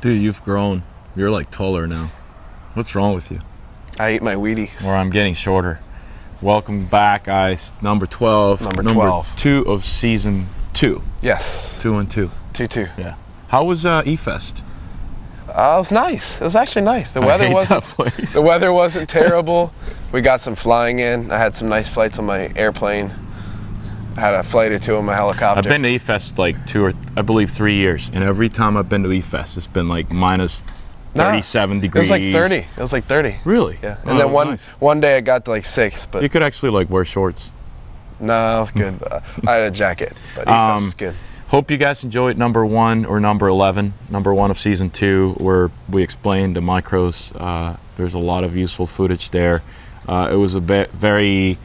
Dude, you've grown. You're like taller now. What's wrong with you? I ate my Wheaties. Or I'm getting shorter. Welcome back, guys. Number 12. Number 12. 2 of season 2. Yes. 2 and 2. 2-2. Yeah. How was E-Fest? It was nice. It was actually nice. The weather wasn't terrible. We got some flying in. I had some nice flights on my airplane. I had a flight or two on my helicopter. I've been to E-Fest like 3 years, and every time I've been to E-Fest, it's been like minus 37 degrees. It was like 30. It was like 30. Really? Yeah. And then one day I got to like 6. But you could actually like wear shorts. No, it was good. I had a jacket, but E-Fest was good. Hope you guys enjoyed number 1 or number 11, number 1 of season 2, where we explained the micros. There's a lot of useful footage there. It was a very,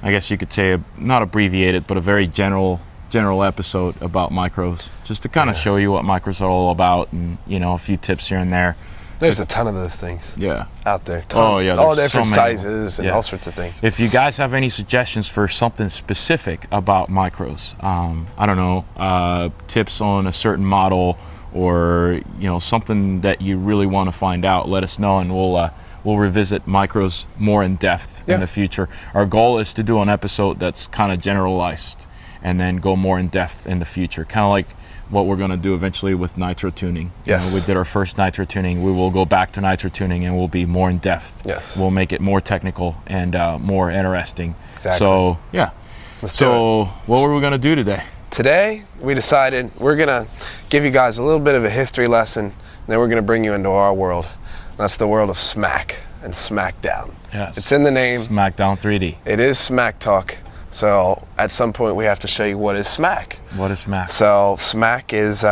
I guess you could say, not abbreviated, but a very general episode about micros, just to kind of show you what micros are all about, and a few tips here and there. There's a ton of those things out there. Oh yeah, all different sizes and all sorts of things. If you guys have any suggestions for something specific about micros, I don't know, tips on a certain model, or something that you really want to find out, let us know, and we'll revisit micros more in depth in the future. Our goal is to do an episode that's kind of generalized, and then go more in depth in the future, kind of like what we're going to do eventually with nitro tuning. Yes. We did our first nitro tuning. We will go back to nitro tuning, and we'll be more in depth. Yes. We'll make it more technical and more interesting. Exactly. So yeah. What were we going to do today? Today we decided we're going to give you guys a little bit of a history lesson, and then we're going to bring you into our world. That's the world of Smack and SmackDown. Yes. It's in the name. SmackDown 3D. It is SmackTalk. So at some point we have to show you what is Smack. What is Smack? So Smack is,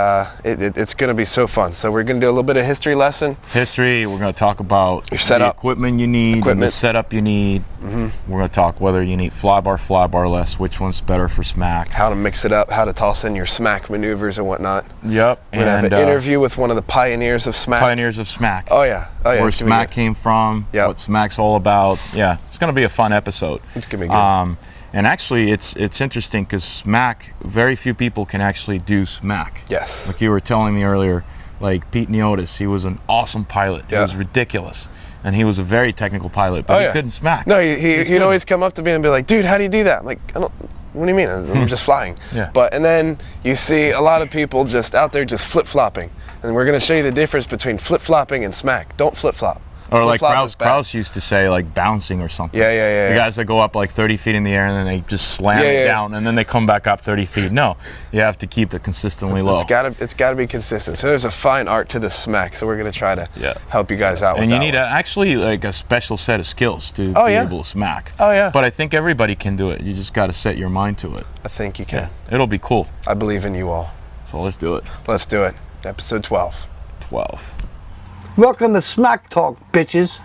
it's going to be so fun. So we're going to do a little bit of history lesson. We're going to talk about your setup, the equipment you need, and the setup you need. We're going to talk whether you need Flybar, Flybarless, which one's better for Smack. How to mix it up, how to toss in your Smack maneuvers and whatnot. Yep. We're going to have an interview with one of the pioneers of Smack. Oh yeah. Where Smack came from, what Smack's all about. Yeah, it's going to be a fun episode. It's going to be good. And actually, it's interesting because Smack, very few people can actually do Smack. Yes. Like you were telling me earlier, like Pete Neotis, he was an awesome pilot. Yeah. He was ridiculous. And he was a very technical pilot, but he couldn't Smack. No, he'd always come up to me and be like, dude, how do you do that? I'm like, what do you mean? I'm just flying. Yeah. And then you see a lot of people just out there just flip-flopping. And we're going to show you the difference between flip-flopping and Smack. Don't flip-flop. Or like Kraus used to say, like bouncing or something. Yeah. The guys that go up like 30 feet in the air and then they just slam it down and then they come back up 30 feet. No, you have to keep it consistently low. It's got to be consistent. So there's a fine art to the Smack. So we're going to try to help you guys out with that. And you need actually like a special set of skills to be able to Smack. Oh yeah. But I think everybody can do it. You just got to set your mind to it. I think you can. Yeah. It'll be cool. I believe in you all. So let's do it. Let's do it. Episode 12. 12. Welcome to Smack Talk, bitches.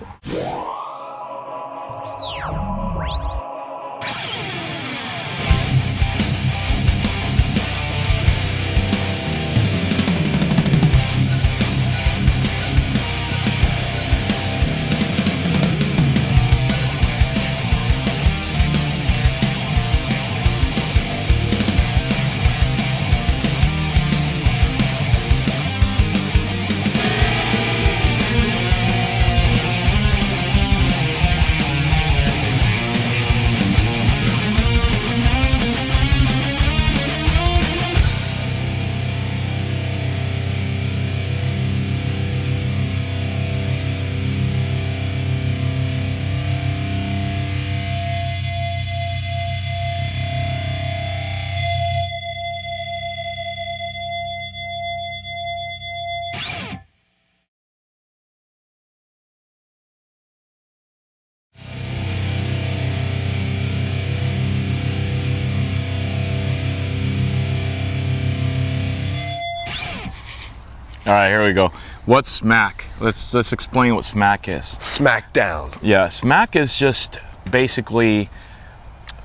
All right, here we go. What's Smack? Let's explain what Smack is. SmackDown. Yeah, Smack is just basically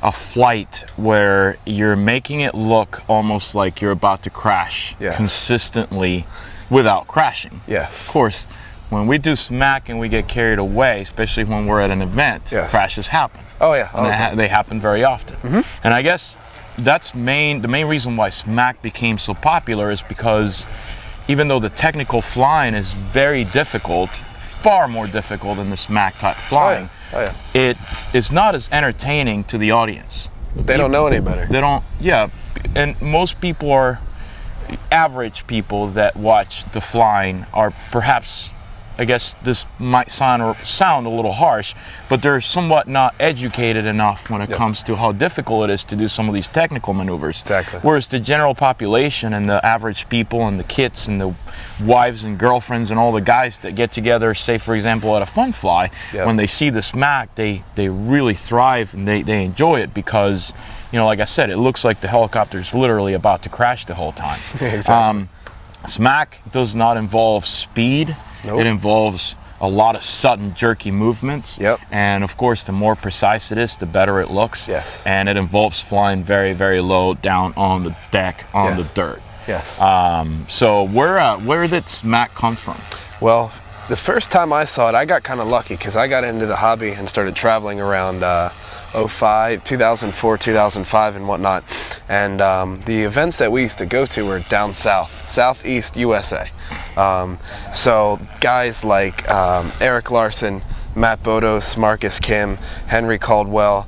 a flight where you're making it look almost like you're about to crash consistently without crashing. Yes. Of course, when we do Smack and we get carried away, especially when we're at an event, crashes happen. Oh yeah. And they happen very often. And I guess that's the main reason why Smack became so popular is because even though the technical flying is very difficult, far more difficult than the smack type flying, it is not as entertaining to the audience. They don't know any better. They don't, and most people are, average people that watch the flying are perhaps, I guess this might sound a little harsh, but they're somewhat not educated enough when it comes to how difficult it is to do some of these technical maneuvers. Exactly. Whereas the general population and the average people and the kids and the wives and girlfriends and all the guys that get together, say for example at a fun fly, when they see the smack, they really thrive and they enjoy it because, you know, like I said, it looks like the helicopter is literally about to crash the whole time. Exactly. Smack does not involve speed. Nope. It involves a lot of sudden, jerky movements. And of course, the more precise it is, the better it looks. And it involves flying very, very low down on the deck, on the dirt. So where did smack come from? Well, the first time I saw it, I got kind of lucky because I got into the hobby and started traveling around 2004, 2005 and whatnot. And the events that we used to go to were down south, southeast USA. So guys like Eric Larson, Matt Bodos, Marcus Kim, Henry Caldwell,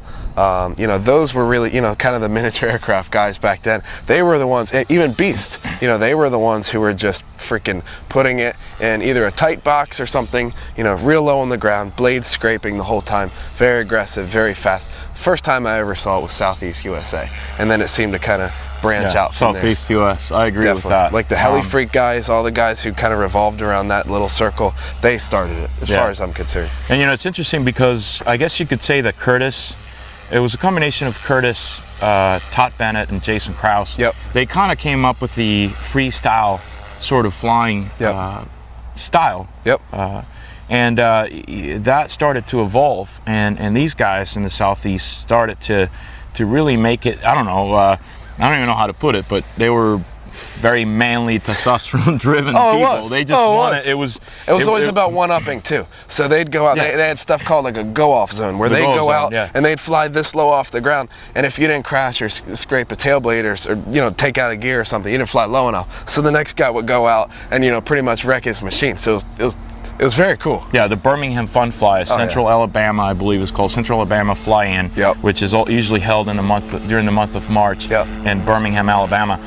you know, those were really, you know, kind of the miniature aircraft guys back then. They were the ones, even Beast, you know, they were the ones who were just freaking putting it in either a tight box or something, you know, real low on the ground, blades scraping the whole time, very aggressive, very fast. First time I ever saw it was Southeast USA, and then it seemed to kind of branch out from there. Southeast US, I agree with that. Like the Heli Freak guys, all the guys who kind of revolved around that little circle, they started it, as far as I'm concerned. And you know, it's interesting because I guess you could say that Curtis, it was a combination of Curtis, Todd Bennett, and Jason Krause. They kind of came up with the freestyle sort of flying style. And that started to evolve, and these guys in the Southeast started to really make it, I don't know, I don't even know how to put it, but they were very manly, testosterone-driven people. They just wanted, it was always about one-upping too. So they'd go out, they had stuff called like a go-off zone, where they'd go out and they'd fly this low off the ground, and if you didn't crash or scrape a tail blade or you know, take out a gear or something, you didn't fly low enough. So the next guy would go out and, you know, pretty much wreck his machine. So it was very cool. Yeah, the Birmingham Fun Fly, Central Alabama, I believe is called Central Alabama Fly-In, which is usually held in during the month of March in Birmingham, Alabama.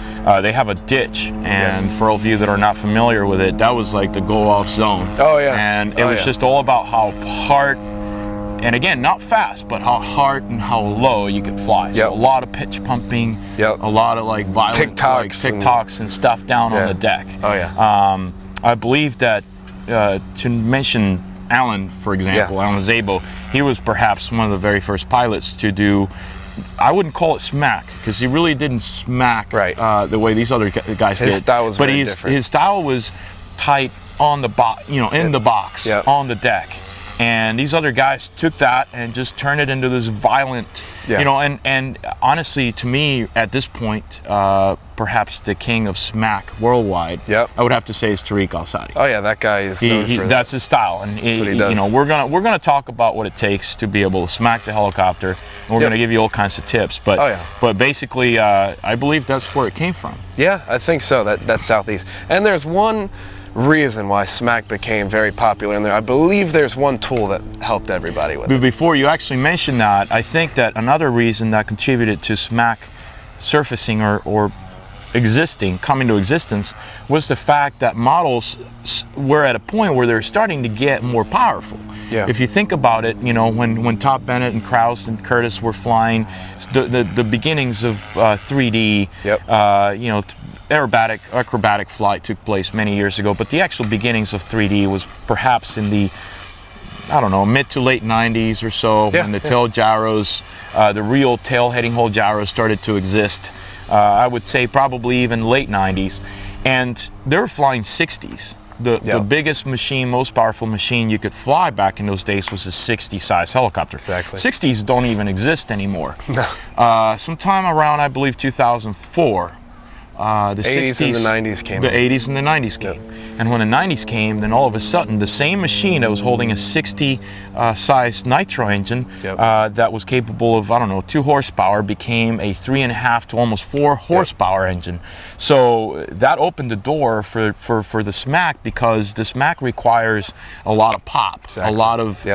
They have a ditch, and for all of you that are not familiar with it, that was like the go-off zone. And it was just all about how hard, and again, not fast, but how hard and how low you could fly. So a lot of pitch pumping, a lot of like violent TikToks and stuff down on the deck. I believe that to mention Alan, for example, Alan Zabo, he was perhaps one of the very first pilots to do, I wouldn't call it smack, because he really didn't smack the way these other guys did. His style was very different. His style was tight on the box, you know, in the box, on the deck. And these other guys took that and just turned it into this violent, you know, and honestly, to me, at this point, perhaps the king of smack worldwide, I would have to say is Tariq Al-Sadi. That guy is known for that. That's his style, and you know, we're gonna talk about what it takes to be able to smack the helicopter, and we're gonna give you all kinds of tips. But but basically, I believe that's where it came from. Yeah, I think so. That's Southeast, and there's one reason why smack became very popular in there. I believe there's one tool that helped everybody with it. Before you actually mention that, I think that another reason that contributed to smack surfacing or coming to existence was the fact that models were at a point where they're starting to get more powerful. If you think about it, you know, when Todd Bennett and Krause and Curtis were flying, the beginnings of 3D, you know, acrobatic flight took place many years ago, but the actual beginnings of 3D was perhaps in the, I don't know, mid to late 90s or so, when the tail gyros, the real tail heading hole gyros started to exist. I would say probably even late 90s, and they were flying 60s. The biggest machine, most powerful machine you could fly back in those days was a 60 size helicopter. 60s don't even exist anymore. Sometime around, I believe, 2004, the 80s 60s, and the 90s came. The 80s and the 90s came. And when the 90s came, then all of a sudden, the same machine that was holding a 60 size nitro engine that was capable of, I don't know, 2 horsepower became a 3.5 to almost 4 horsepower engine. So that opened the door for the Smack, because the Smack requires a lot of pop, a lot of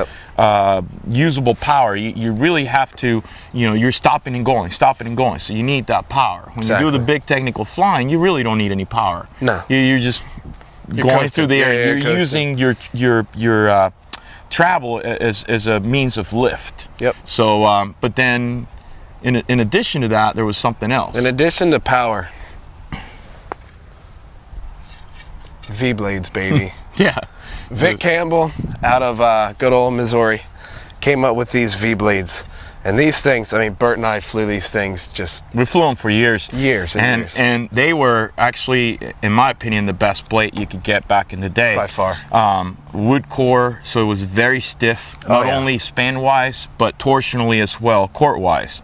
usable power. You really have to, you're stopping and going. So you need that power. When you do the big technical flying, you really don't need any power. No. You're just going through the air. You're using your travel as a means of lift. Yep. So, but then, in addition to that, there was something else. In addition to power, V-blades, baby. Yeah. Vic Campbell, out of good old Missouri, came up with these V-blades. And these things, I mean, Bert and I flew these things We flew them for years. Years. And they were actually, in my opinion, the best blade you could get back in the day. By far. Wood core, so it was very stiff, not only span-wise, but torsionally as well, court-wise.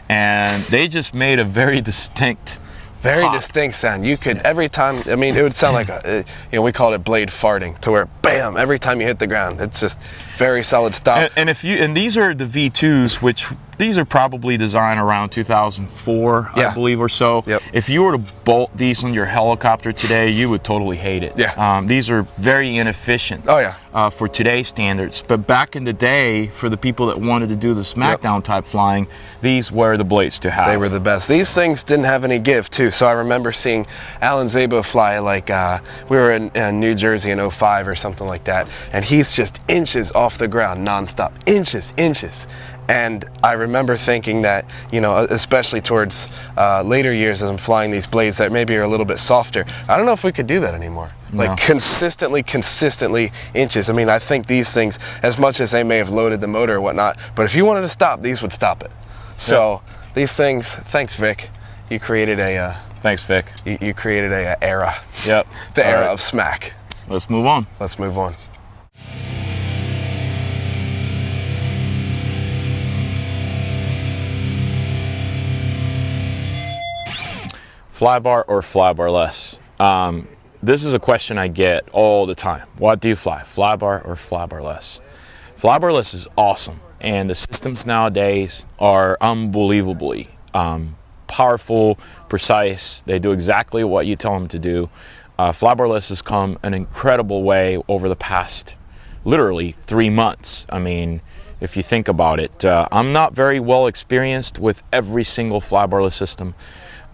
And they just made a very distinct distinct sound. You could, every time, I mean, it would sound like we called it blade farting, to where, bam, every time you hit the ground, it's just very solid stop. And these are the V2s, which these are probably designed around 2004, I believe, or so. Yep. If you were to bolt these on your helicopter today, you would totally hate it. Yeah. These are very inefficient. Oh, yeah. For today's standards. But back in the day, for the people that wanted to do the SmackDown type flying, these were the blades to have. They were the best. These things didn't have any give, too. So I remember seeing Alan Szabo fly, like, we were in New Jersey in 05 or something like that, and he's just inches off the ground nonstop. Inches. And I remember thinking that, especially towards later years as I'm flying these blades that maybe are a little bit softer, I don't know if we could do that anymore. No. Like consistently inches. I mean, I think these things, as much as they may have loaded the motor or whatnot, but if you wanted to stop, these would stop it. So these things, thanks Vic, you created Thanks Vic. You created a era. Yep. The era of Smack. Let's move on. Let's move on. Flybar or flybarless? This is a question I get all the time. What do you fly, flybar or flybarless? Flybarless is awesome, and the systems nowadays are unbelievably powerful, precise. They do exactly what you tell them to do. Flybarless has come an incredible way over the past, literally, 3 months. I mean, if you think about it, I'm not very well experienced with every single flybarless system.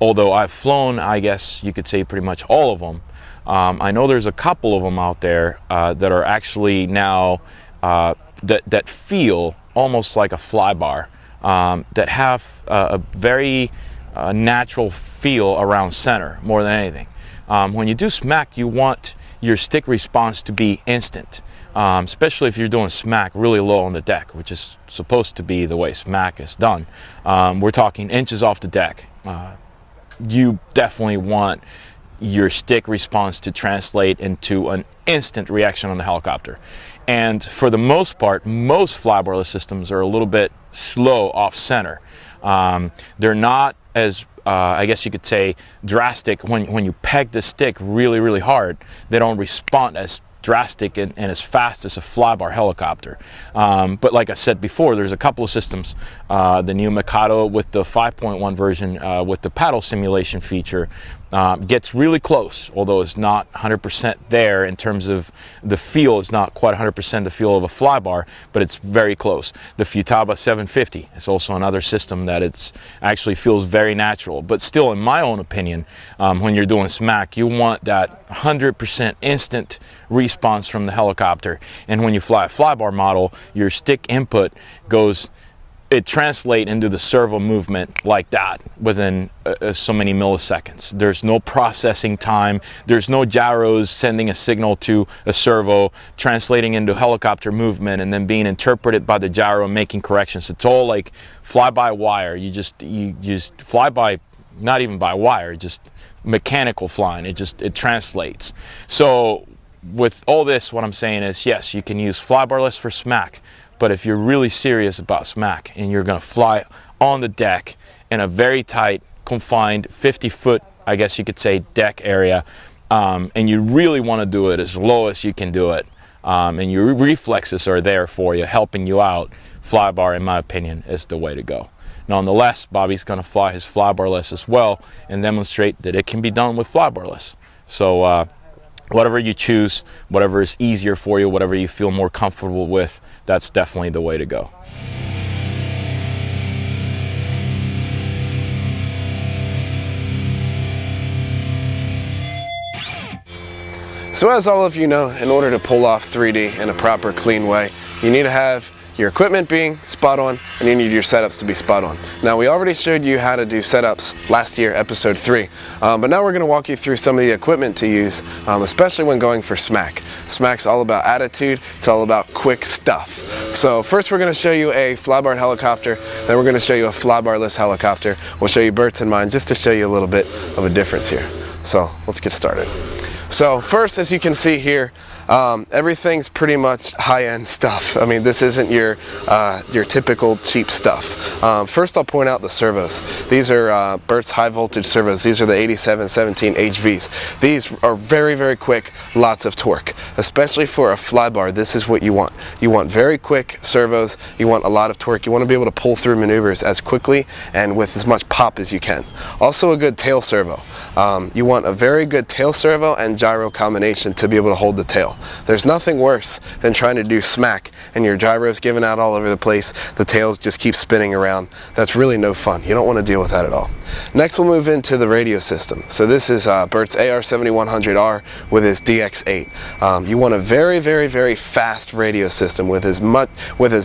Although I've flown, I guess you could say, pretty much all of them. I know there's a couple of them out there that are actually now that feel almost like a flybar, that have a very natural feel around center more than anything. When you do Smack, you want your stick response to be instant, especially if you're doing Smack really low on the deck, which is supposed to be the way Smack is done. We're talking inches off the deck. You definitely want your stick response to translate into an instant reaction on the helicopter. And for the most part, most flybarless systems are a little bit slow off center. They're not as, I guess you could say, drastic. When you peg the stick really, really hard, they don't respond as drastic and as fast as a flybar helicopter. But like I said before, there's a couple of systems. The new Mikado with the 5.1 version with the paddle simulation feature gets really close, although it's not 100% there in terms of the feel. It's not quite 100% the feel of a flybar, but it's very close. The Futaba 750 is also another system that it's actually feels very natural. But still, in my own opinion, when you're doing Smack, you want that 100% instant response from the helicopter. And when you fly a flybar model, your stick input it translates into the servo movement like that within so many milliseconds. There's no processing time. There's no gyros sending a signal to a servo, translating into helicopter movement, and then being interpreted by the gyro and making corrections. It's all like fly by wire. You just fly by, not even by wire, just mechanical flying. It translates. So with all this, what I'm saying is, yes, you can use flybarless for Smack. But if you're really serious about Smack and you're going to fly on the deck in a very tight, confined 50-foot I guess you could say, deck area, and you really want to do it as low as you can do it, and your reflexes are there for you, helping you out, Flybar, in my opinion, is the way to go. Nonetheless, Bobby's going to fly his Flybarless as well and demonstrate that it can be done with Flybarless. So whatever you choose, whatever is easier for you, whatever you feel more comfortable with, that's definitely the way to go. So as all of you know, in order to pull off 3D in a proper, clean way, you need to have your equipment being spot on, and you need your setups to be spot on. Now, we already showed you how to do setups last year, episode 3, but now we're going to walk you through some of the equipment to use, especially when going for Smack. Smack's all about attitude, it's all about quick stuff. So first we're going to show you a Flybar helicopter, then we're going to show you a Flybarless helicopter. We'll show you Bert's and mine just to show you a little bit of a difference here. So let's get started. So first, as you can see here, everything's pretty much high-end stuff. I mean, this isn't your typical cheap stuff. First, I'll point out the servos. These are Bert's high-voltage servos. These are the 8717 HVs. These are very, very quick, lots of torque. Especially for a Flybar, this is what you want. You want very quick servos. You want a lot of torque. You want to be able to pull through maneuvers as quickly and with as much pop as you can. Also, a good tail servo. You want a very good tail servo and gyro combination to be able to hold the tail. There's nothing worse than trying to do Smack and your gyro's giving out all over the place, the tails just keep spinning around. That's really no fun. You don't want to deal with that at all. Next, we'll move into the radio system. So this is Bert's AR7100R with his DX8. You want a very, very, very fast radio system with as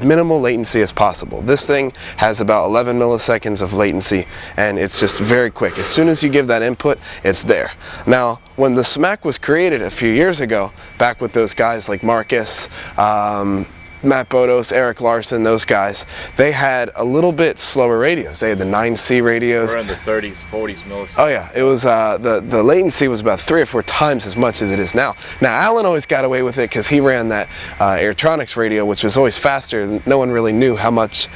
minimal latency as possible. This thing has about 11 milliseconds of latency, and it's just very quick. As soon as you give that input, it's there. Now, when the Smack was created a few years ago, back with those guys like Marcus, Matt Bodos, Eric Larson, those guys, they had a little bit slower radios. They had the 9C radios. Around the 30s, 40s milliseconds. Oh yeah, it was the latency was about 3 or 4 times as much as it is now. Now Alan always got away with it because he ran that Airtronics radio, which was always faster. No one really knew how much,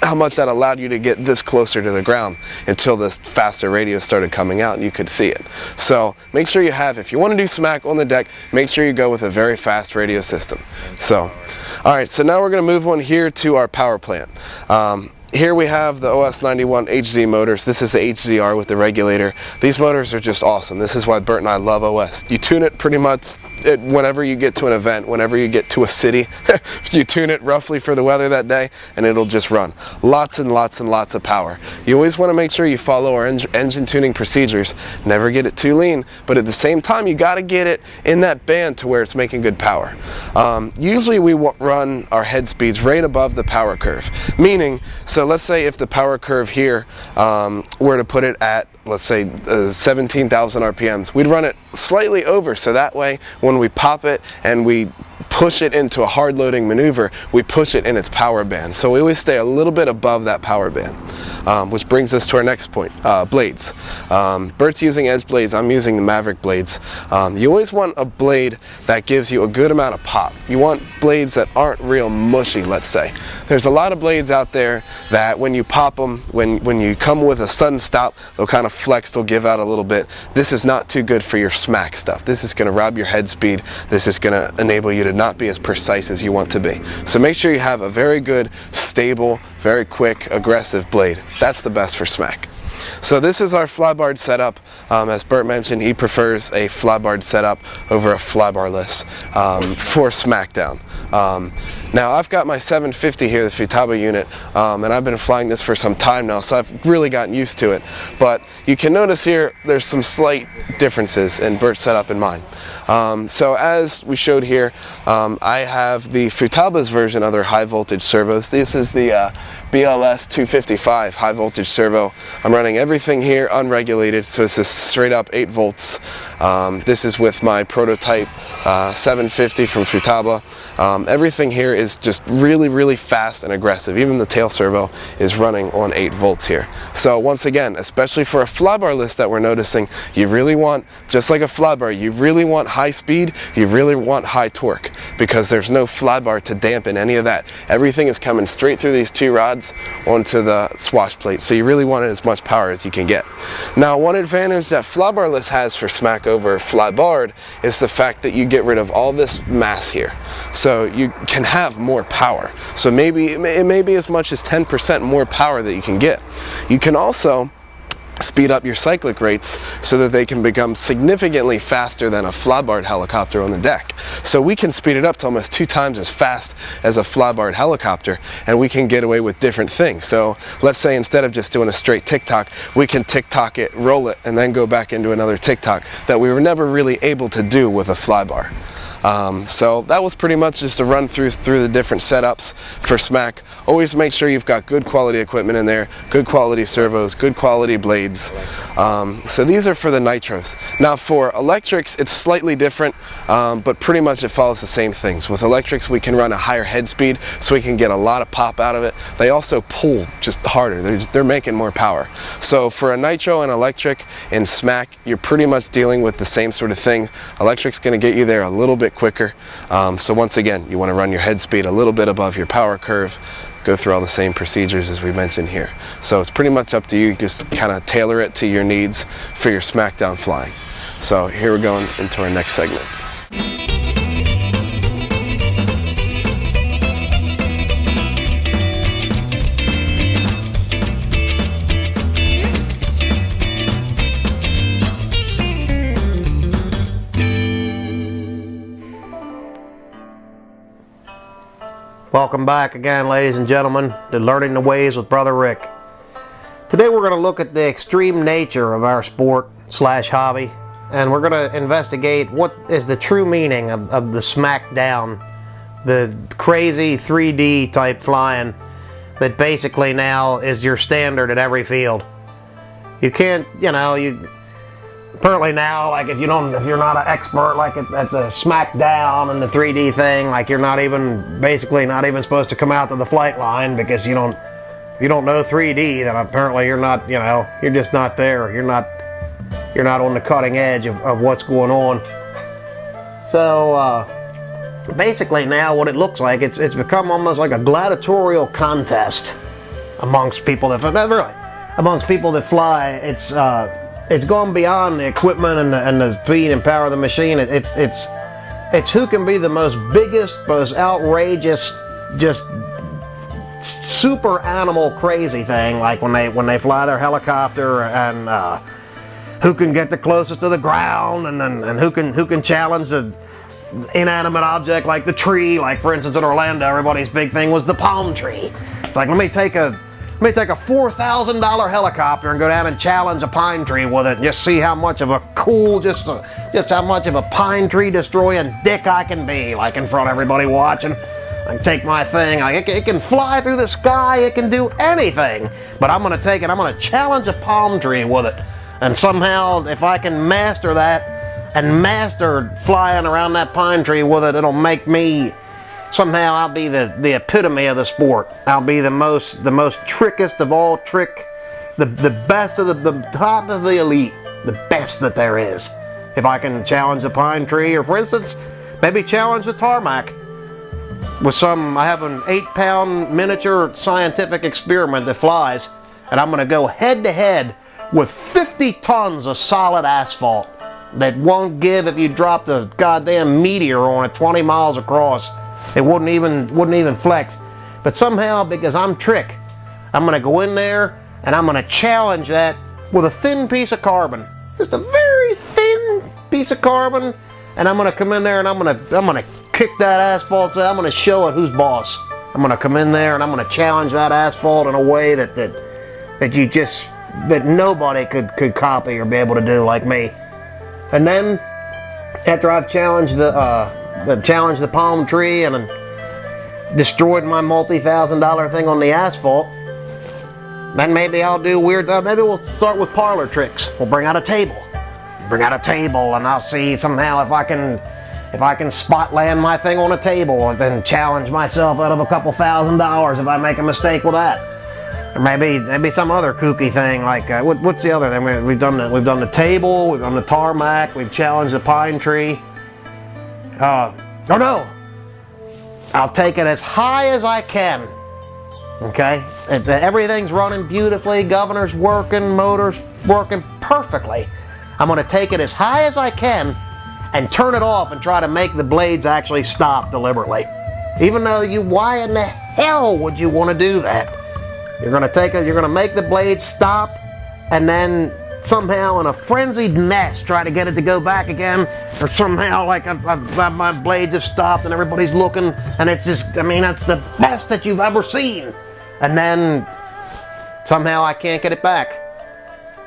how much that allowed you to get this closer to the ground until this faster radio started coming out and you could see it. So make sure you have, if you want to do Smack on the deck, make sure you go with a very fast radio system. So, all right, so now we're going to move on here to our power plant. Here we have the OS91 HZ motors. This is the HZR with the regulator. These motors are just awesome. This is why Bert and I love OS. You tune it pretty much whenever you get to an event, whenever you get to a city, you tune it roughly for the weather that day and it'll just run. Lots and lots and lots of power. You always want to make sure you follow our engine tuning procedures. Never get it too lean, but at the same time you got to get it in that band to where it's making good power. Usually we run our head speeds right above the power curve, meaning, so let's say if the power curve here were to put it at, let's say 17,000 RPMs, we'd run it slightly over, so that way when we pop it and we push it into a hard loading maneuver, we push it in its power band. So we always stay a little bit above that power band, which brings us to our next point, blades. Bert's using edge blades, I'm using the Maverick blades. You always want a blade that gives you a good amount of pop. You want blades that aren't real mushy, let's say. There's a lot of blades out there that when you pop them, when you come with a sudden stop, they'll kind of flex, they'll give out a little bit. This is not too good for your Smack stuff. This is going to rob your head speed. This is going to enable you to not be as precise as you want to be. So make sure you have a very good, stable, very quick, aggressive blade. That's the best for Smack. So this is our Flybar setup. As Bert mentioned, he prefers a Flybar setup over a Flybarless for SmackDown. Now I've got my 750 here, the Futaba unit, and I've been flying this for some time now, so I've really gotten used to it. But you can notice here there's some slight differences in Bert's setup and mine. So as we showed here, I have the Futaba's version of their high voltage servos. This is the BLS 255 high voltage servo. I'm running everything here unregulated, so it's just straight up 8 volts. This is with my prototype 750 from Futaba. Everything here is just really fast and aggressive. Even the tail servo is running on 8 volts here. So once again, especially for a flybarless that we're noticing, you really want, just like a flybar, you really want high speed, you really want high torque, because there's no flybar to dampen any of that. Everything is coming straight through these 2 rods onto the swash plate, so you really want as much power as you can get. Now, one advantage that flybarless has for Smack over flybarred is the fact that you get rid of all this mass here, so you can have more power. So maybe it may be as much as 10% more power that you can get. You can also speed up your cyclic rates so that they can become significantly faster than a flybarred helicopter on the deck. So we can speed it up to almost 2 times as fast as a flybarred helicopter, and we can get away with different things. So let's say instead of just doing a straight tick-tock, we can tick-tock it, roll it, and then go back into another tick-tock that we were never really able to do with a flybar. So that was pretty much just a run through the different setups for Smack. Always make sure you've got good quality equipment in there, good quality servos, good quality blades. So these are for the nitros. Now for electrics, it's slightly different, but pretty much it follows the same things. With electrics, we can run a higher head speed, so we can get a lot of pop out of it. They also pull just harder. They're making more power. So for a nitro and electric in Smack, you're pretty much dealing with the same sort of things. Electric's going to get you there a little bit quicker. So once again, you want to run your head speed a little bit above your power curve, go through all the same procedures as we mentioned here. So it's pretty much up to you, just kind of tailor it to your needs for your SmackDown flying. So here we're going into our next segment. Welcome back again, ladies and gentlemen, to Learning the Ways with Brother Rick. Today we're going to look at the extreme nature of our sport / hobby, and we're going to investigate what is the true meaning of the SmackDown, the crazy 3D type flying that basically now is your standard at every field. You can't, apparently now, like if you're not an expert like at the SmackDown and the 3D thing, like you're basically not even supposed to come out to the flight line, because you don't know 3D, then apparently you're not, you're just not there. You're not on the cutting edge of what's going on. So basically now what it looks like, it's become almost like a gladiatorial contest amongst people that fly. It's gone beyond the equipment and the speed and power of the machine. It's who can be the biggest, most outrageous, just super animal crazy thing, like when they fly their helicopter, and who can get the closest to the ground, and who can challenge the inanimate object like the tree. Like for instance in Orlando, everybody's big thing was the palm tree. It's like, let me take a $4,000 helicopter and go down and challenge a pine tree with it, and just see how much of a cool, just how much of a pine tree destroying dick I can be, like in front of everybody watching. I can take my thing, it can fly through the sky, it can do anything, but I'm gonna take it, I'm gonna challenge a palm tree with it. And somehow, if I can master that, and master flying around that pine tree with it, it'll make me, somehow I'll be the epitome of the sport. I'll be the most trickiest of all trick, the best of the top of the elite, the best that there is. If I can challenge the pine tree, or for instance, maybe challenge the tarmac with I have an 8-pound miniature scientific experiment that flies, and I'm gonna go head to head with 50 tons of solid asphalt that won't give if you dropped a goddamn meteor on it 20 miles across. It wouldn't even flex. But somehow, because I'm Trick, I'm gonna go in there and I'm gonna challenge that with a thin piece of carbon, just a very thin piece of carbon, and I'm gonna come in there and I'm gonna kick that asphalt. I'm gonna show it who's boss. I'm gonna come in there and I'm gonna challenge that asphalt in a way that nobody could copy or be able to do like me. And then after I've challenged the palm tree and destroyed my multi-$1,000 thing on the asphalt, then maybe I'll do maybe we'll start with parlor tricks. We'll bring out a table. bring out a table, and I'll see somehow if I can spot land my thing on a table, and then challenge myself out of a couple $1,000 if I make a mistake with that. Or maybe some other kooky thing like what's the other thing? We've done the table, we've done the tarmac, we've challenged the pine tree. Oh no! I'll take it as high as I can. Okay, everything's running beautifully. Governor's working, motors working perfectly. I'm going to take it as high as I can and turn it off and try to make the blades actually stop deliberately. Even though why in the hell would you want to do that? You're going to make the blades stop, and then somehow in a frenzied mess try to get it to go back again, or somehow like my blades have stopped and everybody's looking, and it's just, I mean, that's the best that you've ever seen. And then somehow I can't get it back.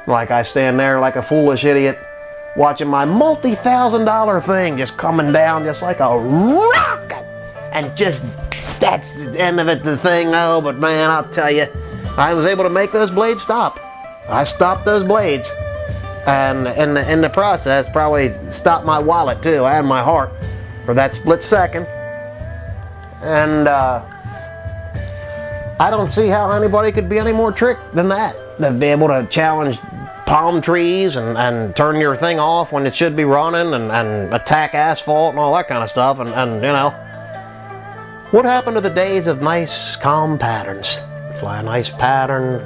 Like I stand there like a foolish idiot watching my multi-$1,000 thing just coming down just like a rocket, and just that's the end of it, the thing. Oh, but man, I'll tell you, I was able to make those blades stop. I stopped those blades, and in the process probably stopped my wallet too and my heart for that split second. And I don't see how anybody could be any more tricked than that. To be able to challenge palm trees and turn your thing off when it should be running, and attack asphalt and all that kind of stuff, and you know, what happened to the days of nice calm patterns? Fly a nice pattern,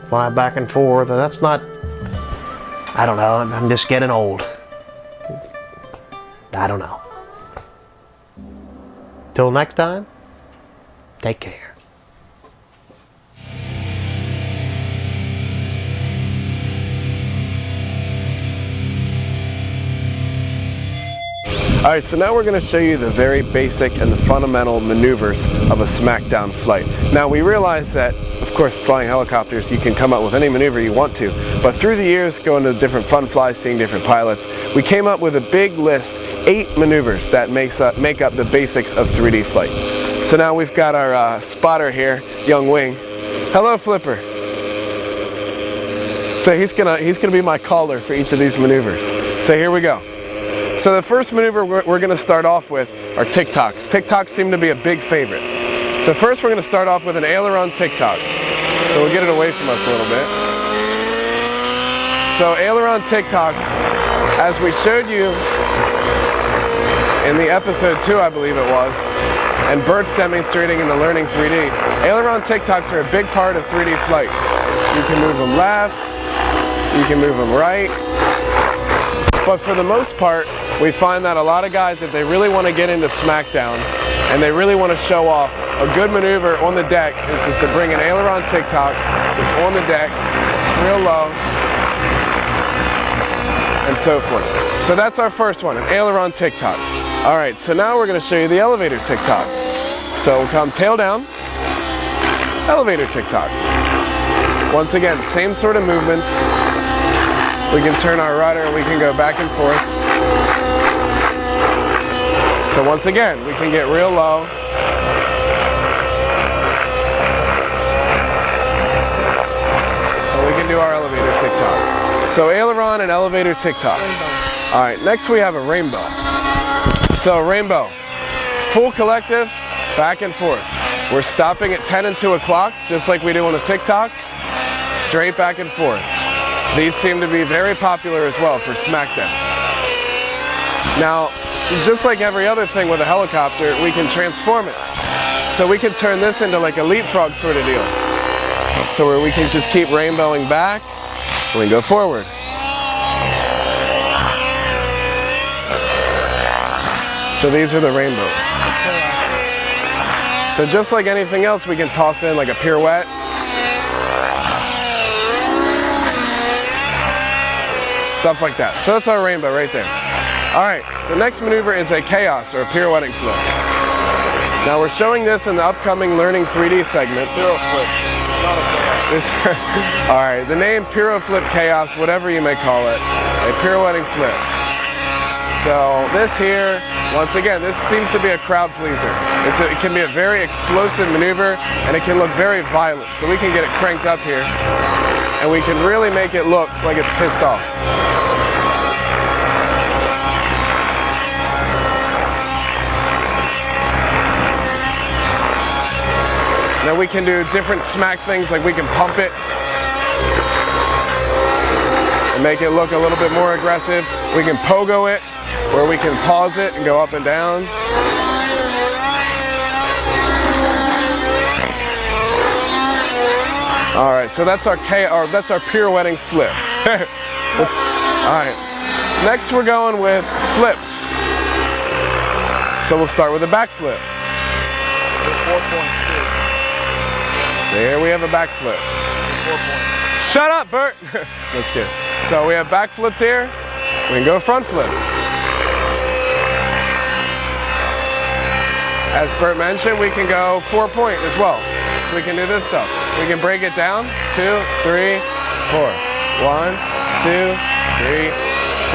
fly back and forth. That's not, I don't know, I'm just getting old. I don't know. Till next time, take care. Alright, so now we're going to show you the very basic and the fundamental maneuvers of a SmackDown flight. Now we realize that, of course, flying helicopters, you can come up with any maneuver you want to, but through the years, going to different fun flies, seeing different pilots, we came up with a big list, 8 maneuvers that make up the basics of 3D flight. So now we've got our spotter here, Young Wing. Hello, Flipper. So he's gonna be my caller for each of these maneuvers. So here we go. So the first maneuver we're going to start off with are tic-tocs. Tic-tocs seem to be a big favorite. So first we're going to start off with an aileron tic-toc. So we'll get it away from us a little bit. So aileron tic-toc, as we showed you in the episode 2, I believe it was, and Bert's demonstrating in the Learning 3D, aileron tic-tocs are a big part of 3D flight. You can move them left, you can move them right, but for the most part, we find that a lot of guys, if they really want to get into SmackDown and they really want to show off, a good maneuver on the deck is just to bring an aileron tic-toc just on the deck, real low, and so forth. So that's our first one, an aileron tic-toc. All right, so now we're going to show you the elevator tic-toc. So we'll come tail down, elevator tic-toc. Once again, same sort of movements. We can turn our rudder and we can go back and forth. So once again, we can get real low. And we can do our elevator tic-toc. So aileron and elevator tic-toc. All right, next we have a rainbow. So rainbow, full collective, back and forth. We're stopping at 10 and 2 o'clock, just like we do on a tic-toc, straight back and forth. These seem to be very popular as well for SmackDown. Now, just like every other thing with a helicopter, we can transform it. So we can turn this into like a leapfrog sort of deal. So where we can just keep rainbowing back, and we go forward. So these are the rainbows. So just like anything else, we can toss in like a pirouette. Stuff like that. So that's our rainbow right there. All right, the next maneuver is a chaos or a pirouetting flip. Now we're showing this in the upcoming Learning 3D segment. Piro flip. All right, the name Piro Flip Chaos, whatever you may call it, a pirouetting flip. So this here, once again, this seems to be a crowd pleaser. It can be a very explosive maneuver, and it can look very violent. So we can get it cranked up here, and we can really make it look like it's pissed off. Then we can do different smack things, like we can pump it and make it look a little bit more aggressive. We can pogo it, where we can pause it and go up and down. All right, so that's our pirouetting flip. All right, next we're going with flips. So we'll start with a back flip. There we have a back flip. Shut up, Bert. That's good. So we have back flips here. We can go front flips. As Bert mentioned, we can go 4-point as well. We can do this stuff. We can break it down. 2, 3, 4. 1, 2, 3,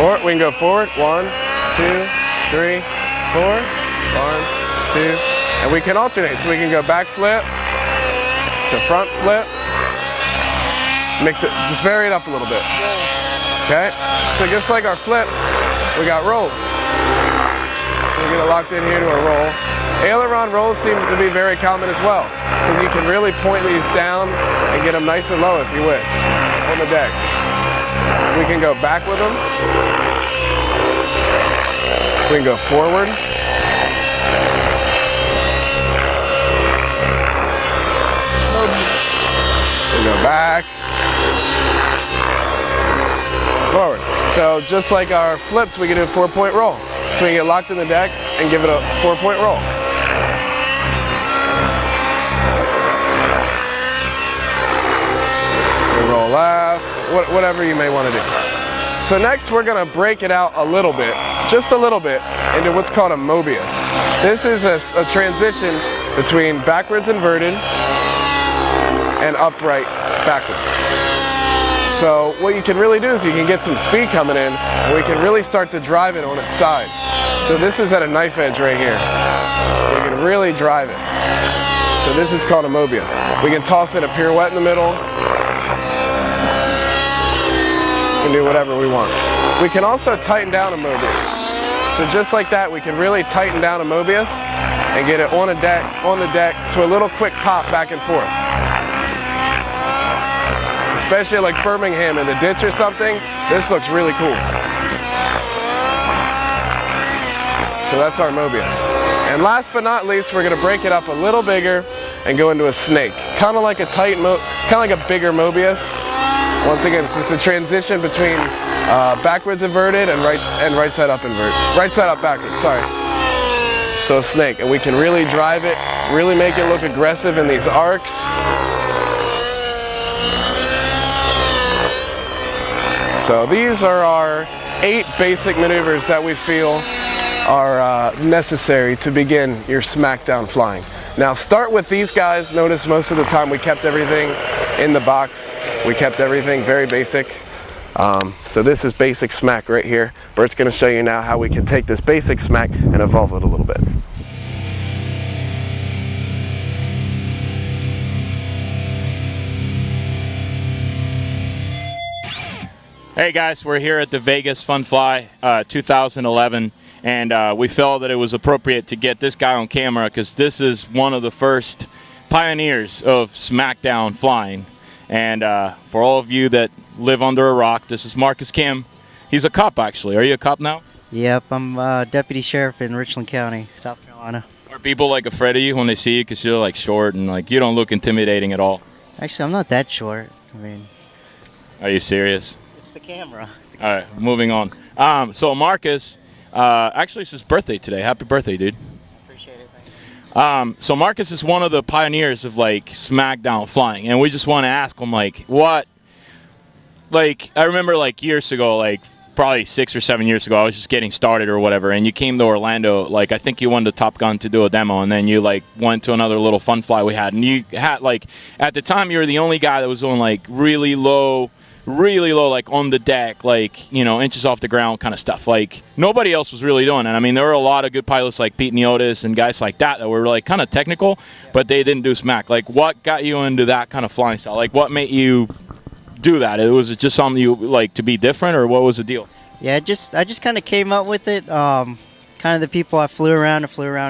4. We can go forward. 1, 2, 3, 4. 1, 2. And we can alternate. So we can go back flip to front flip. Mix it, just vary it up a little bit. Okay? So just like our flip, we got rolls. We're gonna lock in here to a roll. Aileron rolls seem to be very common as well, because you can really point these down and get them nice and low if you wish on the deck. We can go back with them. We can go forward. We go back. Forward. So just like our flips, we can do a 4-point roll. So we can get locked in the deck and give it a 4-point roll. We roll left, whatever you may want to do. So next we're going to break it out a little bit, just a little bit, into what's called a Mobius. This is a transition between backwards inverted and upright backwards. So what you can really do is you can get some speed coming in, and we can really start to drive it on its side. So this is at a knife edge right here. We can really drive it. So this is called a Mobius. We can toss in a pirouette in the middle. We can do whatever we want. We can also tighten down a Mobius. So just like that, we can really tighten down a Mobius and get it on the deck to a little quick pop back and forth. Especially like Birmingham in the ditch or something, this looks really cool. So that's our Mobius. And last but not least, we're gonna break it up a little bigger and go into a snake. Kind of like a bigger Mobius. Once again, it's just a transition between backwards inverted and right side up inverted. Right side up backwards, sorry. So a snake, and we can really drive it, really make it look aggressive in these arcs. So these are our 8 basic maneuvers that we feel are necessary to begin your SmackDown flying. Now start with these guys. Notice most of the time we kept everything in the box. We kept everything very basic. So this is basic smack right here. Bert's going to show you now how we can take this basic smack and evolve it a little bit. Hey guys, we're here at the Vegas Fun Fly 2011, and we felt that it was appropriate to get this guy on camera because this is one of the first pioneers of SmackDown flying. And for all of you that live under a rock, this is Marcus Kim. He's a cop, actually. Are you a cop now? Yep, I'm deputy sheriff in Richland County, South Carolina. Are people like afraid of you when they see you because you're like short and like you don't look intimidating at all? Actually, I'm not that short. I mean, are you serious? It's the camera. All right, moving on. So Marcus, actually it's his birthday today. Happy birthday, dude. Appreciate it, thanks. So Marcus is one of the pioneers of like SmackDown flying, and we just want to ask him like what, like I remember like years ago, like probably 6 or 7 years ago, I was just getting started or whatever, and you came to Orlando, like I think you went to Top Gun to do a demo, and then you like went to another little fun fly we had, and you had like at the time you were the only guy that was on like really low, like on the deck, like, you know, inches off the ground kind of stuff. Like nobody else was really doing it. I mean, there were a lot of good pilots like Pete Neotis and guys like that were like kind of technical, but they didn't do smack. Like what got you into that kind of flying style? Like what made you do that? Was it just something you like to be different, or what was the deal? Yeah, I just kind of came up with it. Kind of the people I flew around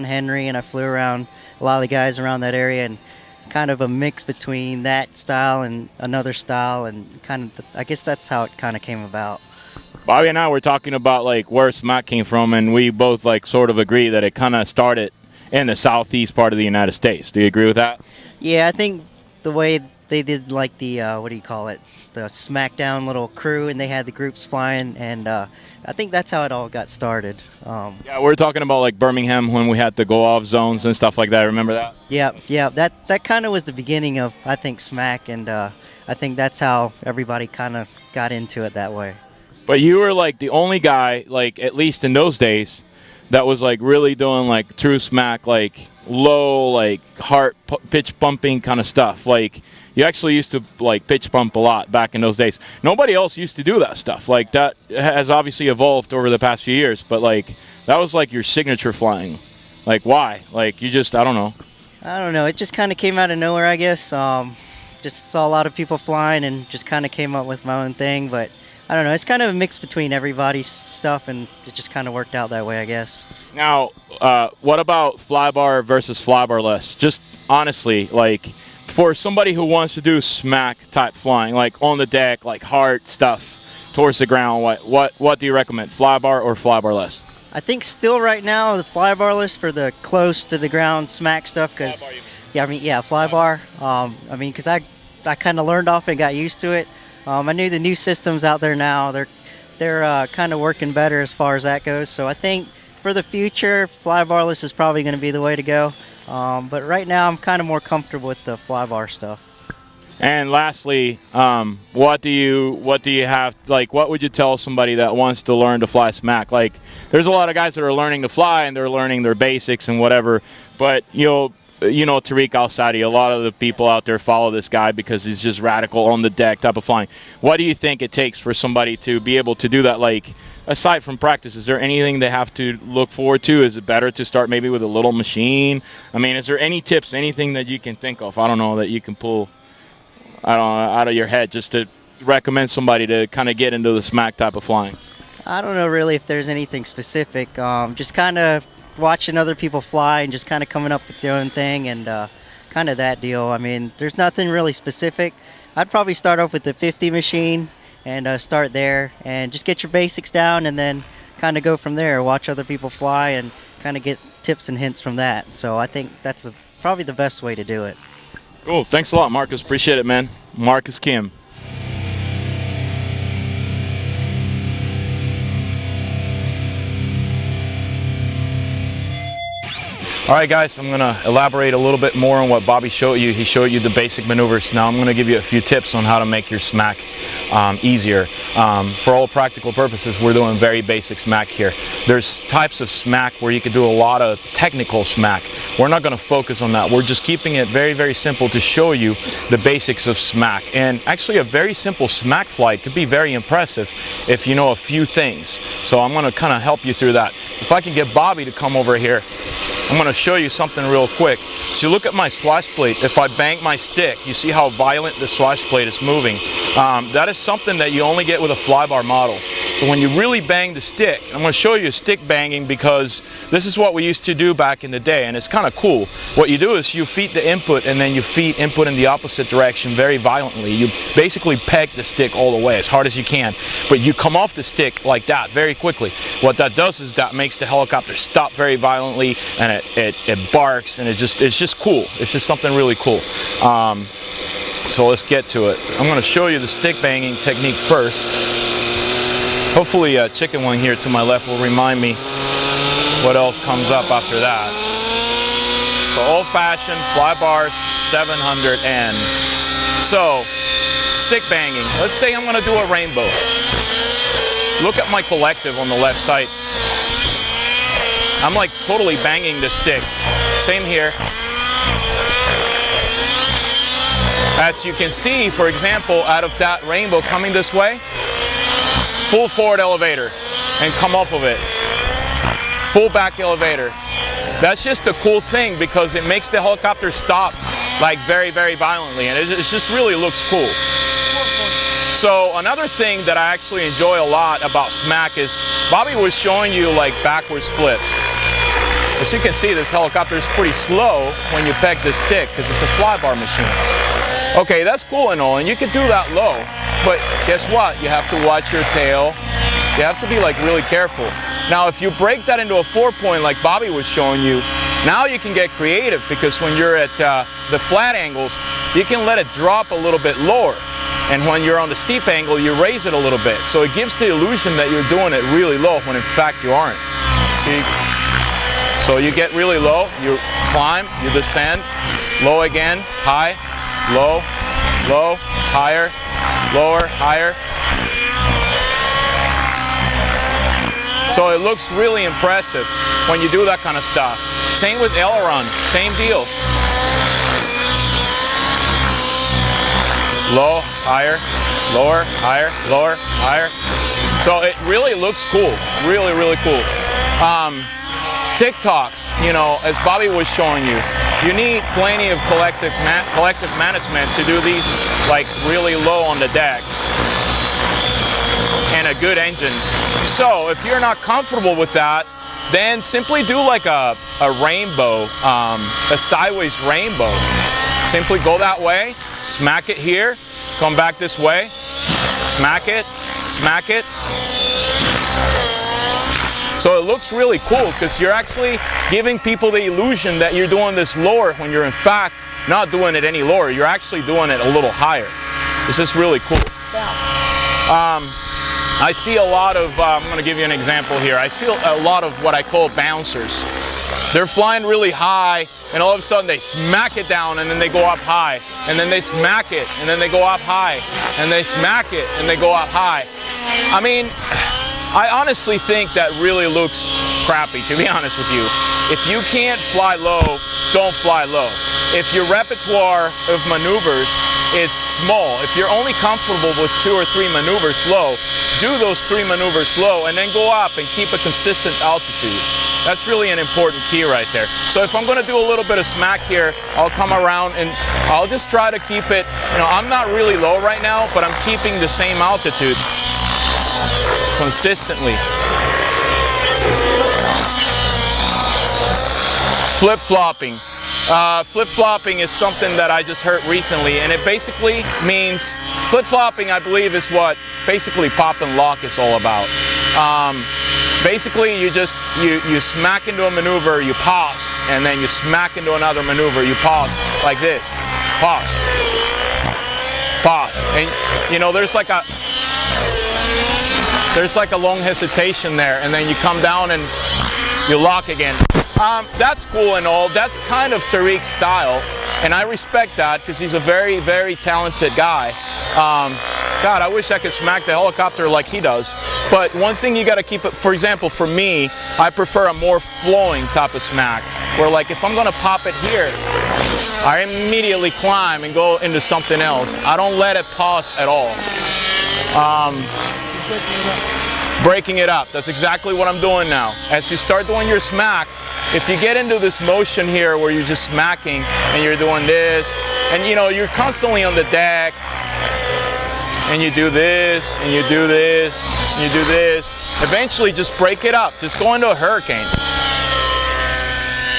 Henry, and I flew around a lot of the guys around that area, and kind of a mix between that style and another style, and kind of I guess that's how it kind of came about. Bobby and I were talking about like where smack came from, and we both like sort of agree that it kind of started in the southeast part of the United States. Do you agree with that? Yeah, I think the way they did like the what do you call it, the SmackDown little crew, and they had the groups flying, and I think that's how it all got started. Yeah, we're talking about like Birmingham when we had the go off zones and stuff like that. Remember that? Yeah, that kind of was the beginning of, I think, smack, and I think that's how everybody kind of got into it that way. But you were like the only guy, like at least in those days, that was like really doing like true smack, like low, like heart pitch pumping kind of stuff. Like you actually used to like pitch pump a lot back in those days. Nobody else used to do that stuff. Like that has obviously evolved over the past few years, but like that was like your signature flying. Like why? Like you just, I don't know. I don't know. It just kind of came out of nowhere, I guess. Just saw a lot of people flying and just kind of came up with my own thing. But I don't know. It's kind of a mix between everybody's stuff, and it just kind of worked out that way, I guess. Now, what about Flybar versus Flybarless? Just honestly, like for somebody who wants to do smack type flying, like on the deck, like hard stuff towards the ground, what do you recommend, Flybar or Flybarless? I think still right now the flybarless for the close to the ground smack stuff, because Flybar. I mean, because I kind of learned off and got used to it. I knew the new systems out there now, they're kind of working better as far as that goes. So I think for the future, Flybarless is probably going to be the way to go. But right now, I'm kind of more comfortable with the Flybar stuff. And lastly, what do you have, like, what would you tell somebody that wants to learn to fly smack? Like, there's a lot of guys that are learning to fly and they're learning their basics and whatever, but Tariq Al-Sadi, a lot of the people out there follow this guy because he's just radical on the deck type of flying. What do you think it takes for somebody to be able to do that? Like, aside from practice, is there anything they have to look forward to? Is it better to start maybe with a little machine? I mean, is there any tips, anything that you can think of, I don't know, that you can pull out of your head just to recommend somebody to kind of get into the smack type of flying? I don't know really if there's anything specific. Just kind of watching other people fly and just kind of coming up with your own thing, and kind of that deal. I mean, there's nothing really specific. I'd probably start off with the 50 machine and start there and just get your basics down, and then kind of go from there. Watch other people fly and kind of get tips and hints from that. So I think that's probably the best way to do it. Cool. Thanks a lot, Marcus. Appreciate it, man. Marcus Kim. All right, guys, I'm going to elaborate a little bit more on what Bobby showed you. He showed you the basic maneuvers. Now I'm going to give you a few tips on how to make your smack easier. For all practical purposes, we're doing very basic smack here. There's types of smack where you can do a lot of technical smack. We're not going to focus on that. We're just keeping it very, very simple to show you the basics of smack. And actually, a very simple smack flight could be very impressive if you know a few things. So I'm going to kind of help you through that. If I can get Bobby to come over here, I'm going to show you something real quick. So you look at my swash plate. If I bang my stick, you see how violent the swash plate is moving. That is something that you only get with a Flybar model. So when you really bang the stick, I'm going to show you stick banging because this is what we used to do back in the day, and it's kind of cool. What you do is you feed the input, and then you feed input in the opposite direction very violently. You basically peg the stick all the way as hard as you can, but you come off the stick like that very quickly. What that does is that makes the helicopter stop very violently, and it barks, and it's just cool. It's just something really cool. So let's get to it. I'm going to show you the stick banging technique first. Hopefully Chicken Wing here to my left will remind me what else comes up after that. So old-fashioned Flybar 700N. So stick banging. Let's say I'm going to do a rainbow. Look at my collective on the left side. I'm like totally banging the stick. Same here. As you can see, for example, out of that rainbow coming this way, full forward elevator and come off of it. Full back elevator. That's just a cool thing because it makes the helicopter stop like very, very violently, and it just really looks cool. So another thing that I actually enjoy a lot about smack is Bobby was showing you like backwards flips. As you can see, this helicopter is pretty slow when you peg the stick because it's a flybar machine. Okay, that's cool and all, and you can do that low, but guess what? You have to watch your tail. You have to be like really careful. Now, if you break that into a 4-point like Bobby was showing you, now you can get creative because when you're at the flat angles, you can let it drop a little bit lower. And when you're on the steep angle, you raise it a little bit. So it gives the illusion that you're doing it really low when in fact you aren't. See? So you get really low, you climb, you descend, low again, high, low, low, higher, lower, higher. So it looks really impressive when you do that kind of stuff. Same with aileron, same deal. Low, higher, lower, higher, lower, higher. So it really looks cool, really, really cool. TikToks, you know, as Bobby was showing you, you need plenty of collective management to do these like really low on the deck and a good engine. So if you're not comfortable with that, then simply do like a rainbow, a sideways rainbow. Simply go that way, smack it here, come back this way, smack it, smack it. So it looks really cool because you're actually giving people the illusion that you're doing this lower when you're in fact not doing it any lower. You're actually doing it a little higher. This is really cool. I see a lot of, I'm going to give you an example here. I see a lot of what I call bouncers. They're flying really high and all of a sudden they smack it down and then they go up high. And then they smack it and then they go up high. And they smack it and they go up high. I mean, I honestly think that really looks crappy, to be honest with you. If you can't fly low, don't fly low. If your repertoire of maneuvers is small, if you're only comfortable with 2 or 3 maneuvers low, do those 3 maneuvers low and then go up and keep a consistent altitude. That's really an important key right there. So if I'm going to do a little bit of smack here, I'll come around and I'll just try to keep it, you know, I'm not really low right now, but I'm keeping the same altitude consistently. Flip-flopping. Flip-flopping is something that I just heard recently, and it basically means, flip-flopping I believe is what basically pop and lock is all about. Basically you smack into a maneuver, you pause, and then you smack into another maneuver, you pause, like this. Pause. Pause. And you know, there's like a long hesitation there, and then you come down and you lock again. That's cool and all. That's kind of Tariq's style, and I respect that because he's a very, very talented guy. God, I wish I could smack the helicopter like he does. But one thing you got to keep it, for example, for me, I prefer a more flowing type of smack, where like if I'm going to pop it here, I immediately climb and go into something else. I don't let it pause at all. Breaking it up, that's exactly what I'm doing now. As you start doing your smack, if you get into this motion here where you're just smacking and you're doing this, and you know, you're constantly on the deck, and you do this, and you do this, and you do this, eventually just break it up. Just go into a hurricane.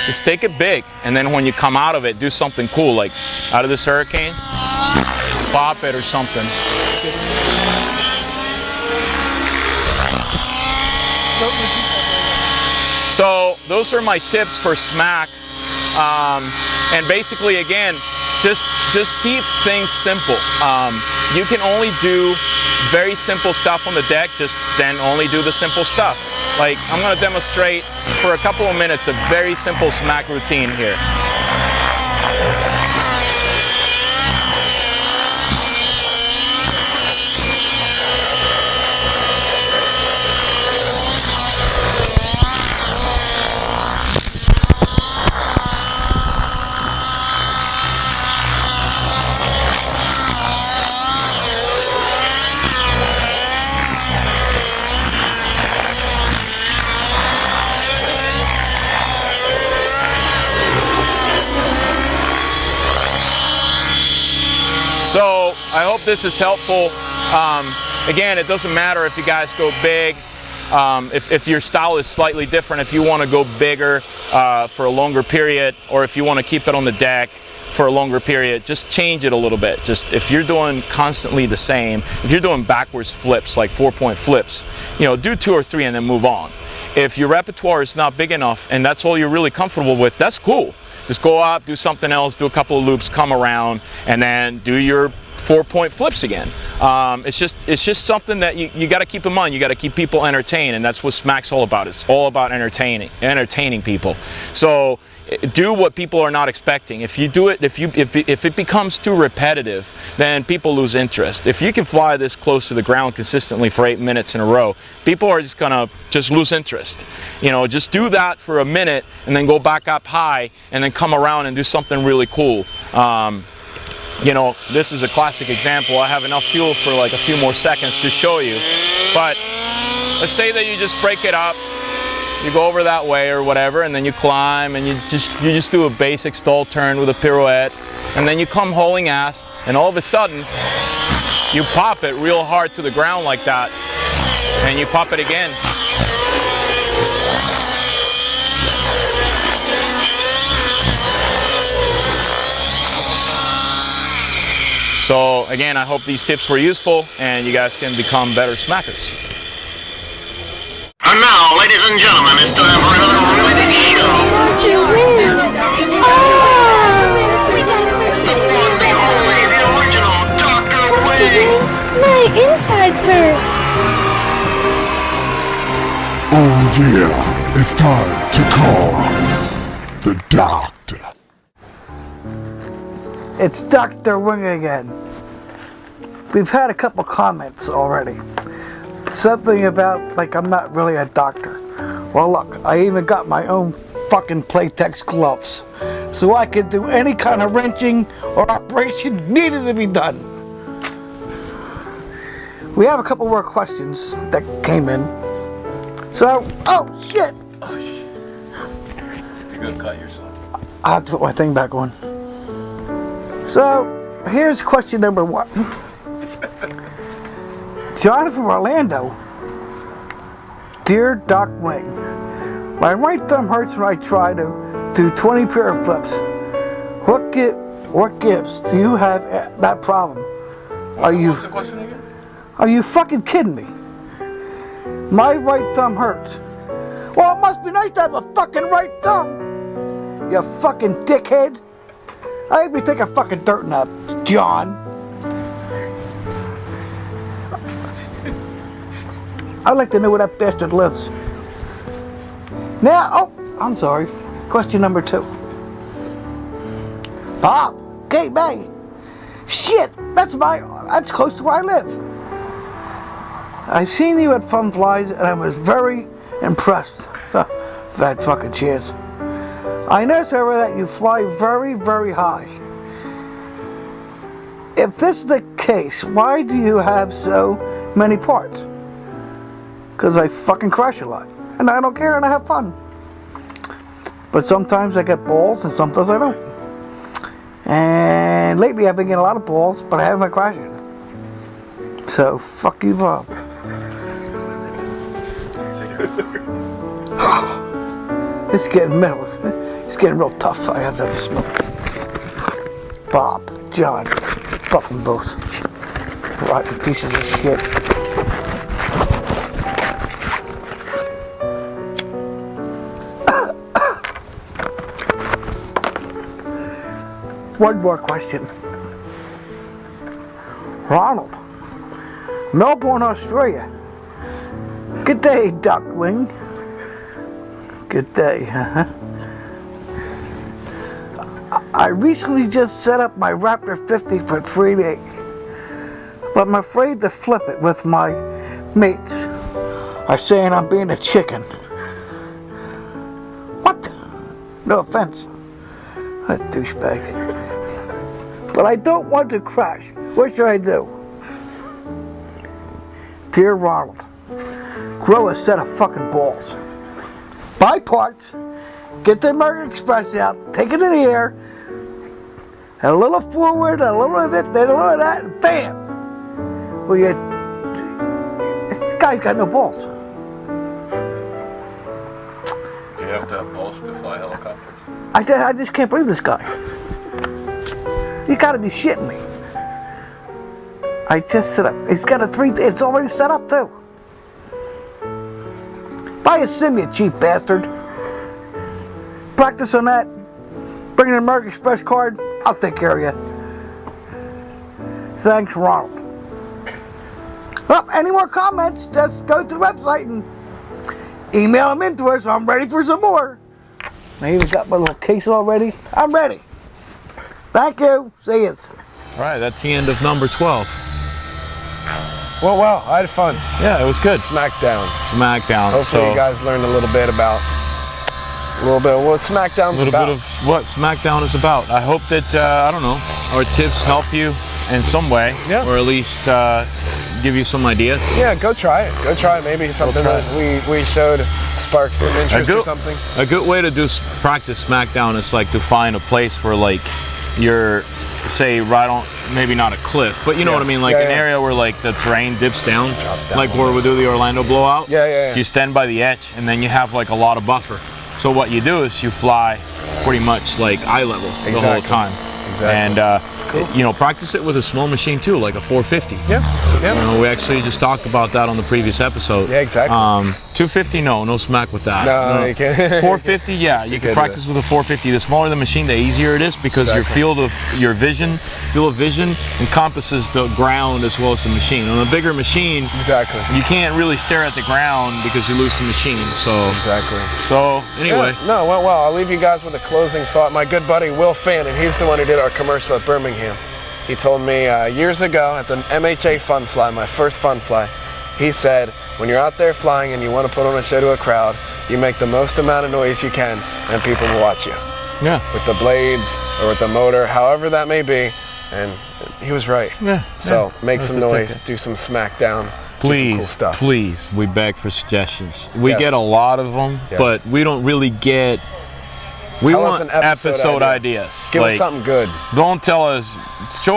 Just take it big, and then when you come out of it, do something cool, like out of this hurricane, pop it or something. So those are my tips for smack, and basically again, just keep things simple. You can only do very simple stuff on the deck, just then only do the simple stuff. Like I'm going to demonstrate for a couple of minutes a very simple smack routine here. So I hope this is helpful. Again, it doesn't matter if you guys go big, If your style is slightly different, if you want to go bigger for a longer period, or if you want to keep it on the deck for a longer period, just change it a little bit. Just if you're doing constantly the same, if you're doing backwards flips, like 4-point flips, you know, do 2 or 3 and then move on. If your repertoire is not big enough and that's all you're really comfortable with, that's cool. Just go out, do something else, do a couple of loops, come around, and then do your 4-point flips again. It's just something that you got to keep in mind. You got to keep people entertained, and that's what Smack's all about. It's all about entertaining people. So do what people are not expecting. If you do it, if it becomes too repetitive, then people lose interest. If you can fly this close to the ground consistently for 8 minutes in a row, people are just gonna lose interest. You know, just do that for a minute and then go back up high and then come around and do something really cool. You know, this is a classic example. I have enough fuel for like a few more seconds to show you, but let's say that you just break it up. You go over that way or whatever, and then you climb, and you just do a basic stall turn with a pirouette, and then you come hauling ass, and all of a sudden you pop it real hard to the ground like that, and you pop it again. So again, I hope these tips were useful and you guys can become better smackers. And now, ladies and gentlemen, it's time for another really big show. Dr. Wynn! Oh! The original Dr. Wynn! My insides hurt. Oh yeah, it's time to call the doctor. It's Dr. Wing again. We've had a couple comments already. Something about, like, I'm not really a doctor. Well, look, I even got my own fucking Playtex gloves. So I could do any kind of wrenching or operation needed to be done. We have a couple more questions that came in. So, oh shit! You're gonna cut yourself. I have to put my thing back on. So, here's question number 1. John from Orlando. Dear Doc Wing, my right thumb hurts when I try to do 20 pair of flips. What gives? Do you have that problem? What's the question again? Are you fucking kidding me? My right thumb hurts. Well, it must be nice to have a fucking right thumb. You fucking dickhead. I hope you take a fucking dirt nap, John. I'd like to know where that bastard lives. Now, oh, I'm sorry. Question number 2. Bob, Cape May. Shit, that's close to where I live. I seen you at Fun Flies and I was very impressed. That fucking chance. I noticed, however, that you fly very, very high. If this is the case, why do you have so many parts? Because I fucking crash a lot. And I don't care and I have fun. But sometimes I get balls and sometimes I don't. And lately I've been getting a lot of balls, but I haven't been crashing. So, fuck you, Bob. It's getting middle. It's getting real tough. I have to smoke. Bob, John, fuck them both. Rotten pieces of shit. One more question. Ronald, Melbourne, Australia. Good day, Duckwing. Good day, I recently just set up my Raptor 50 for 3 days, but I'm afraid to flip it with my mates. Are saying I'm being a chicken. What? No offense. A douchebag. But I don't want to crash. What should I do? Dear Ronald, grow a set of fucking balls. Buy parts, get the American Express out, take it in the air, a little forward, a little of it, then a little of that, and bam! Well, the guy's got no balls. have to have balls to fly helicopters? I just can't believe this guy. You gotta be shitting me. I just set up. It's got a 3D. It's already set up too. Buy a sim, you cheap bastard. Practice on that. Bring an American Express card. I'll take care of you. Thanks, Ronald. Well, any more comments? Just go to the website and email them into us. I'm ready for some more. I even got my little case already. I'm ready. Thank you. See you. All right, that's the end of number 12. Well, I had fun. Yeah, it was good. SmackDown. So Hopefully you guys learned a little bit of what SmackDown's a little about. bit of what SmackDown is about. I hope that, I don't know, our tips help you in some way, or at least give you some ideas. Yeah, go try it. Maybe something that we showed sparks some interest or something. A good way to practice SmackDown is like to find a place where like you're, say, right on, maybe not a cliff, but you know what I mean, like an area where like the terrain dips down, like where we do the Orlando blowout. Yeah. So you stand by the edge and then you have like a lot of buffer. So what you do is you fly pretty much like eye level the whole time. And you know, practice it with a small machine too, like a 450. Yeah. You know, we actually just talked about that on the previous episode. Yeah, exactly. 250, no smack with that. No, you can't. 450, yeah, you can practice with a 450. The smaller the machine, the easier it is because your field of vision encompasses the ground as well as the machine. On a bigger machine, you can't really stare at the ground because you lose the machine. So So anyway, no, went well. I'll leave you guys with a closing thought. My good buddy Will Fannin, he's the one who did our commercial at Birmingham. He told me years ago at the MHA Fun Fly, my first Fun Fly, he said, when you're out there flying and you want to put on a show to a crowd, you make the most amount of noise you can and people will watch you. Yeah. With the blades or with the motor, however that may be. And he was right. Yeah. So make some noise, do some SmackDown, do some cool stuff. Please, we beg for suggestions. We get a lot of them, but we don't really get... We want episode ideas. Give us something good. Don't show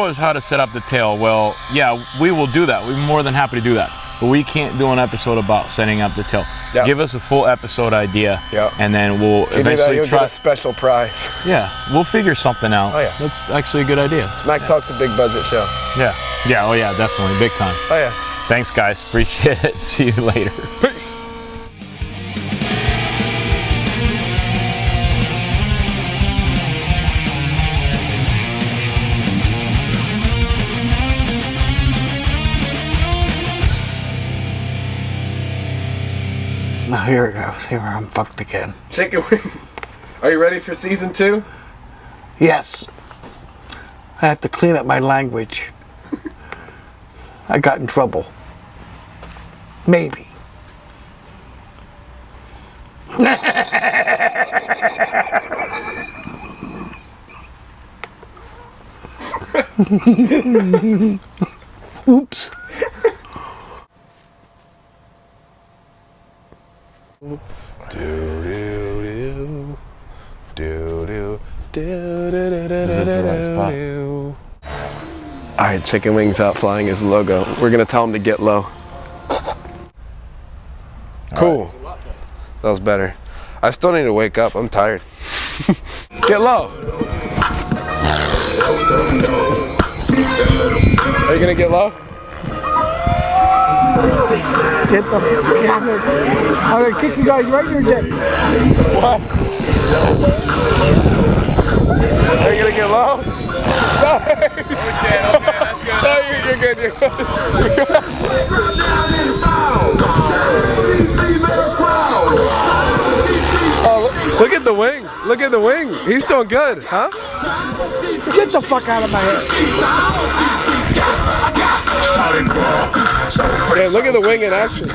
us how to set up the tail. Well, yeah, we will do that. We're more than happy to do that. But we can't do an episode about setting up the tail. Yep. Give us a full episode idea, and then we'll eventually you'll get a special prize. Yeah, we'll figure something out. Oh, yeah. That's actually a good idea. SmackTalk's a big budget show. Yeah. Yeah, oh yeah, definitely. Big time. Oh yeah. Thanks, guys. Appreciate it. See you later. Peace. Now here it goes. Here I'm fucked again. Chicken wing. Are you ready for season 2? Yes. I have to clean up my language. I got in trouble. Maybe. Oops. Alright, Chicken Wings Out Flying his logo. We're gonna tell him to get low. Cool. That was better. I still need to wake up. I'm tired. Get low. Are you gonna get low? Get the fuck out of here. I'm gonna kick you guys right in your dick. What? Are you gonna get low? Nice. No, you're good. You're good. Oh, look at the wing. Look at the wing. He's doing good, huh? Get the fuck out of my head. Yeah, look at the wing in action.